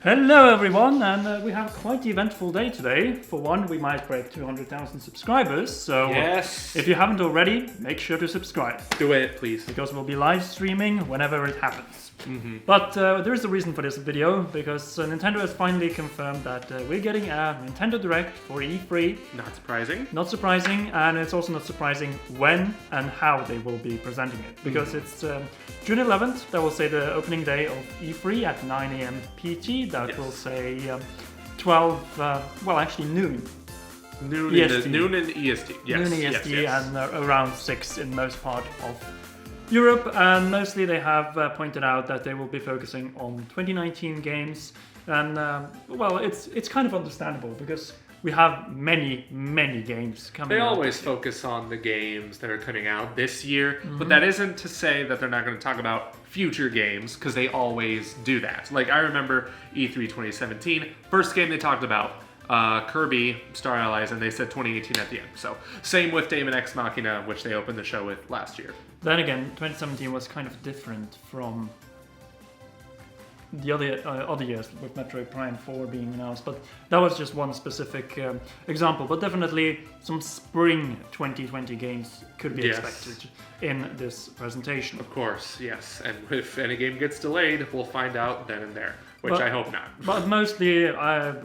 Hello everyone, and we have quite the eventful day today. For one, we might break 200,000 subscribers, so Yes. if you haven't already, make sure to subscribe. Do it, please. Because we'll be live streaming whenever it happens. But there is a reason for this video, because Nintendo has finally confirmed that we're getting a Nintendo Direct for E3. Not surprising. Not surprising, and it's also not surprising when and how they will be presenting it. Because it's June 11th, that will say the opening day of E3 at 9 AM PT. That will say 12, actually noon. Noon EST. Noon in EST. Yes. Noon EST yes. and around 6 in most part of Europe. And mostly they have pointed out that they will be focusing on 2019 games. And, it's kind of understandable because we have many games coming They out. always focus on the games that are coming out this year, but that isn't to say that they're not going to talk about future games, because they always do that. Like, I remember E3 2017, first game they talked about, Kirby Star Allies, and they said 2018 at the end. So, same with Daemon X Machina, which they opened the show with last year. Then again, 2017 was kind of different from the other years, with Metroid Prime 4 being announced, but that was just one specific example. But definitely some spring 2020 games could be expected in this presentation. Of course, yes. And if any game gets delayed, we'll find out then and there. Which I hope not. But mostly,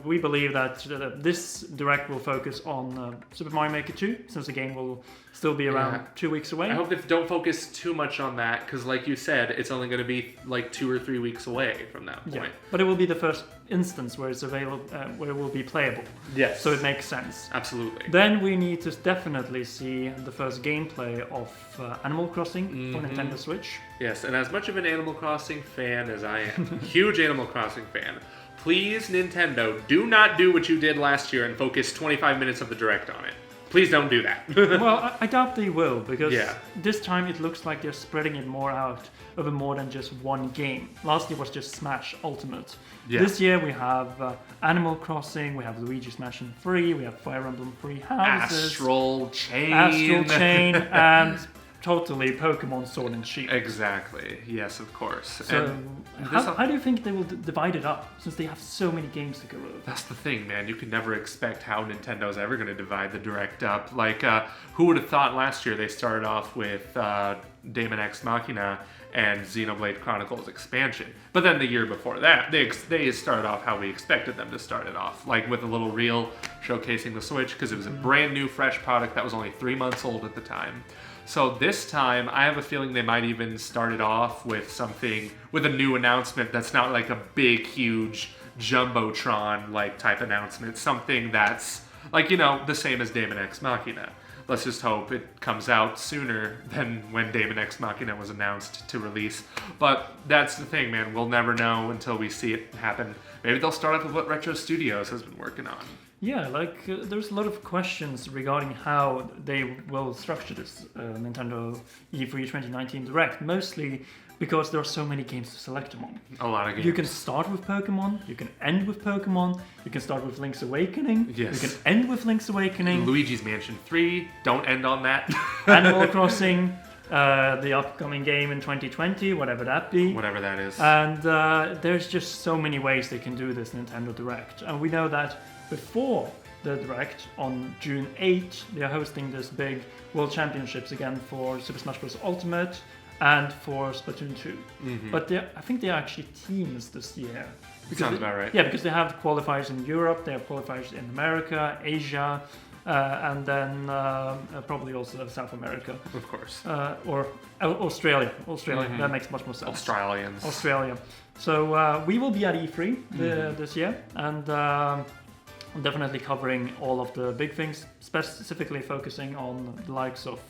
we believe that this Direct will focus on Super Mario Maker 2, since the game will still be around 2 weeks away. I hope they don't focus too much on that, because like you said, it's only going to be like 2 or 3 weeks away from that point. Yeah. But it will be the first instance where it's available, where it will be playable. Yes. So it makes sense. Absolutely. Then we need to definitely see the first gameplay of Animal Crossing for Nintendo Switch. Yes, and as much of an Animal Crossing fan as I am, huge Animal Crossing fan, please, Nintendo, do not do what you did last year and focus 25 minutes of the Direct on it. Please don't do that. Well, I doubt they will, because Yeah. this time it looks like they're spreading it more out over more than just one game. Last year was just Smash Ultimate. Yeah. This year we have Animal Crossing, we have Luigi's Mansion 3, we have Fire Emblem 3 Houses, Astral Chain. and totally Pokemon Sword and Shield. Exactly. Yes, of course. So, And how do you think they will divide it up, since they have so many games to go over? that's the thing, man. You can never expect how Nintendo's ever going to divide the Direct up. Like, who would have thought last year they started off with Daemon X Machina and Xenoblade Chronicles expansion. But then the year before that, they started off how we expected them to start it off. Like with a little reel showcasing the Switch, because it was a brand new, fresh product that was only 3 months old at the time. So this time, I have a feeling they might even start it off with something, with a new announcement that's not like a big, huge Jumbotron like type announcement. Something that's like, the same as Daemon X Machina. Let's just hope it comes out sooner than when Daemon X Machina was announced to release. But that's the thing, man. We'll never know until we see it happen. Maybe they'll start off with what Retro Studios has been working on. Yeah, there's a lot of questions regarding how they will structure this Nintendo E3 2019 Direct, mostly because there are so many games to select among. A lot of games. You can start with Pokemon, you can end with Pokemon, you can start with Link's Awakening, Yes. you can end with Link's Awakening, Luigi's Mansion 3, don't end on that. Animal Crossing, the upcoming game in 2020, whatever that be. Whatever that is. And there's just so many ways they can do this Nintendo Direct. And we know that before the Direct, on June 8th, they are hosting this big World Championships again for Super Smash Bros. Ultimate and for Splatoon 2. But I think they are actually teams this year. Sounds about right. Yeah, because they have qualifiers in Europe, they have qualifiers in America, Asia, and then probably also South America. Of course. Or Australia. That makes much more sense. Australia. So we will be at E3 this year, and definitely covering all of the big things, specifically focusing on the likes of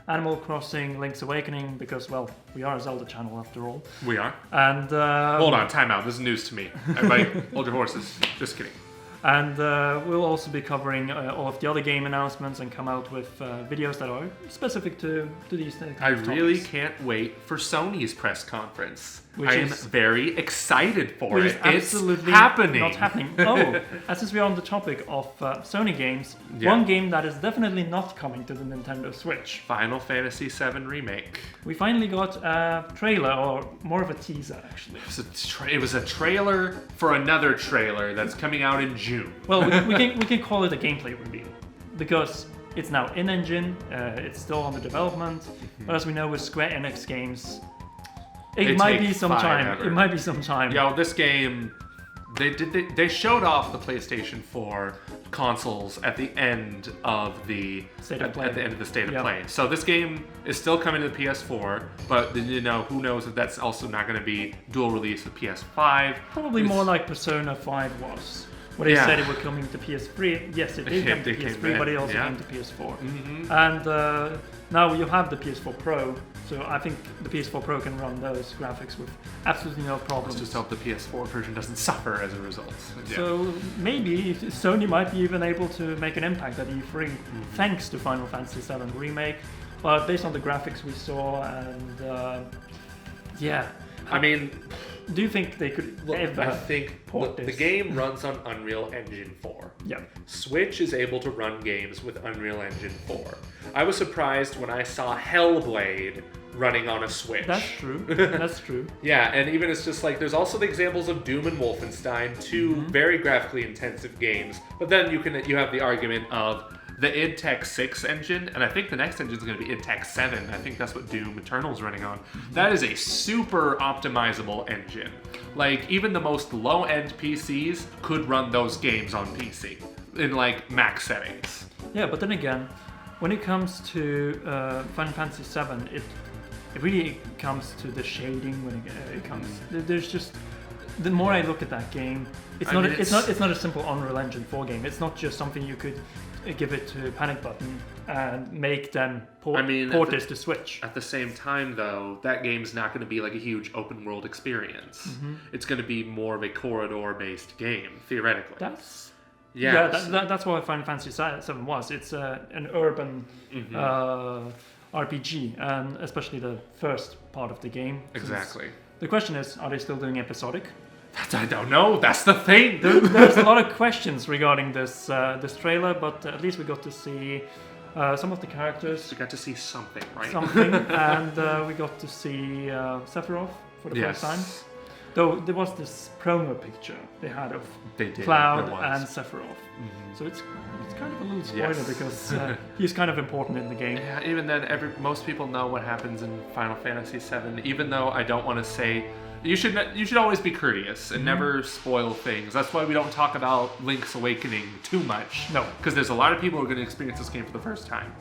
Animal Crossing, Link's Awakening, because, well, we are a Zelda channel after all. We are. And Hold on, time out. This is news to me. Everybody, hold your horses. Just kidding. And we'll also be covering all of the other game announcements and come out with videos that are specific to these things. I really can't wait for Sony's press conference. I am very excited for it. It's happening. Not happening. Oh, since we're on the topic of Sony games, one game that is definitely not coming to the Nintendo Switch. Final Fantasy VII Remake. We finally got a trailer, or more of a teaser, actually. It was a trailer for another trailer that's coming out in June. Well, we can call it a gameplay reveal, because it's now in-engine, it's still under development, but as we know with Square Enix games, it might be some time. It might be some time. Yo, this game, they showed off the PlayStation 4 consoles at the end of the state of play. So this game is still coming to the PS4, but who knows if that's also not going to be dual release with PS5. Probably more like Persona 5 was. When they said it would come to PS3, yes, it did come to PS3, but it also came to PS4. Mm-hmm. And now you have the PS4 Pro, so I think the PS4 Pro can run those graphics with absolutely no problems. Let's just hope the PS4 version doesn't suffer as a result. Yeah. So maybe Sony might be even able to make an impact at E3 thanks to Final Fantasy VII Remake, but based on the graphics we saw and I mean, do you think they could ever port this? The game runs on Unreal Engine 4. Yeah. Switch is able to run games with Unreal Engine 4. I was surprised when I saw Hellblade running on a Switch. That's true. That's true. Yeah, and even it's just like there's also the examples of Doom and Wolfenstein, two very graphically intensive games. But then you have the argument of the id Tech 6 engine, and I think the next engine is going to be id Tech 7. I think that's what Doom Eternal's running on. That is a super optimizable engine. Like, even the most low-end PCs could run those games on PC in, like, max settings. Yeah, but then again, when it comes to Final Fantasy VII, it really comes to the shading when it comes. There's just... The more I look at that game, it's not a simple Unreal Engine 4 game. It's not just something you could give it to Panic Button and make them port this to Switch. At the same time, though, that game's not going to be like a huge open world experience. It's going to be more of a corridor-based game, theoretically. That's what Final Fantasy VII was. It's an urban RPG, and especially the first part of the game. Exactly. The question is, are they still doing episodic? I don't know. That's the thing. There's a lot of questions regarding this trailer, but at least we got to see some of the characters. We got to see something, right? Something, and we got to see Sephiroth for the first time. Though there was this promo picture they had of Cloud and Sephiroth. So it's kind of a little spoiler because he's kind of important in the game. Yeah, even then, most people know what happens in Final Fantasy VII. Even though I don't want to say, you should always be courteous and never spoil things. That's why we don't talk about Link's Awakening too much. No, because there's a lot of people who are going to experience this game for the first time.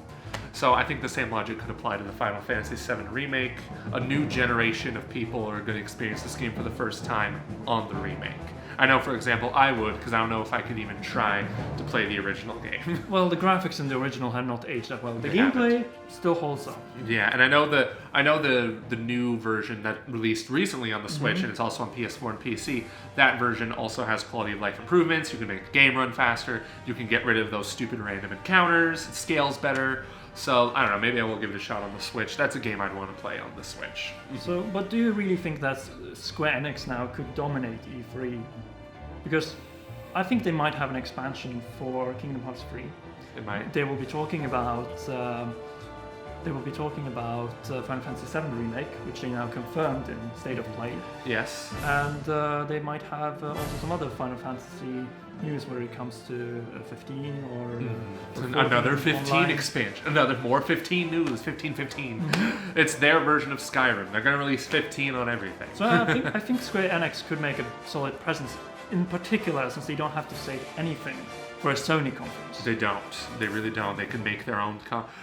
So I think the same logic could apply to the Final Fantasy VII Remake. A new generation of people are going to experience this game for the first time on the remake. I know, for example, I would, because I don't know if I could even try to play the original game. Well, the graphics in the original have not aged that well. The gameplay still holds up. Yeah, and I know the new version that released recently on the Switch, and it's also on PS4 and PC. That version also has quality of life improvements. You can make the game run faster. You can get rid of those stupid random encounters. It scales better. So, I don't know, maybe I will give it a shot on the Switch. That's a game I'd want to play on the Switch. So, but do you really think that Square Enix now could dominate E3? Because I think they might have an expansion for Kingdom Hearts 3. They might. They will be talking about Final Fantasy VII Remake, which they now confirmed in State of Play. Yes. And they might have also some other Final Fantasy news where it comes to 15 or another 15 online expansion, more 15 news, 15. It's their version of Skyrim. They're going to release 15 on everything. So I think Square Enix could make a solid presence, in particular since they don't have to say anything for a Sony conference. They don't. They really don't. They can make their own.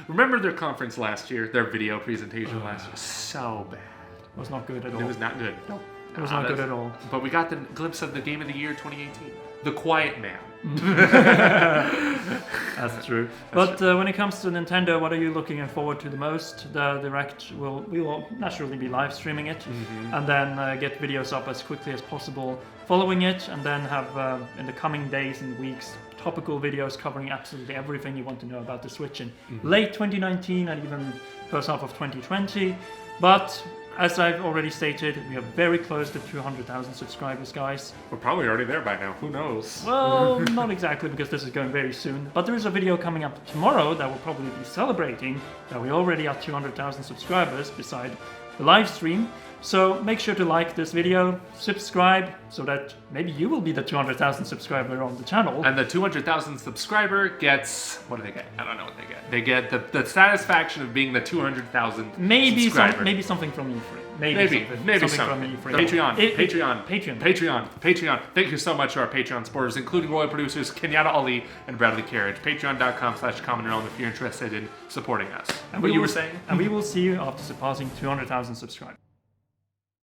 Remember their conference last year? Their video presentation last year? So bad. It was not good at all. It was not good. Nope. It was not good at all. But we got the glimpse of the game of the year 2018. The Quiet Man. That's true. But when it comes to Nintendo, what are you looking forward to the most? The Direct we will naturally be live streaming it, and then get videos up as quickly as possible following it, and then have in the coming days and weeks topical videos covering absolutely everything you want to know about the Switch in late 2019 and even first half of 2020. But as I've already stated, we are very close to 200,000 subscribers, guys. We're probably already there by now. Who knows? Well, not exactly, because this is going very soon. But there is a video coming up tomorrow that will probably be celebrating that we already are 200,000 subscribers beside the live stream. So make sure to like this video, subscribe, so that maybe you will be the 200,000 subscriber on the channel. And the 200,000 subscriber gets, what do they get? I don't know what they get. They get the satisfaction of being the 200,000 subscriber. Maybe something from E3. Maybe from something. E3. Patreon. Thank you so much to our Patreon supporters, including royal producers Kenyatta Ali and Bradley Carriage. Patreon.com/CommonRealm if you're interested in supporting us. And what you were saying? And we will see you after surpassing 200,000 subscribers.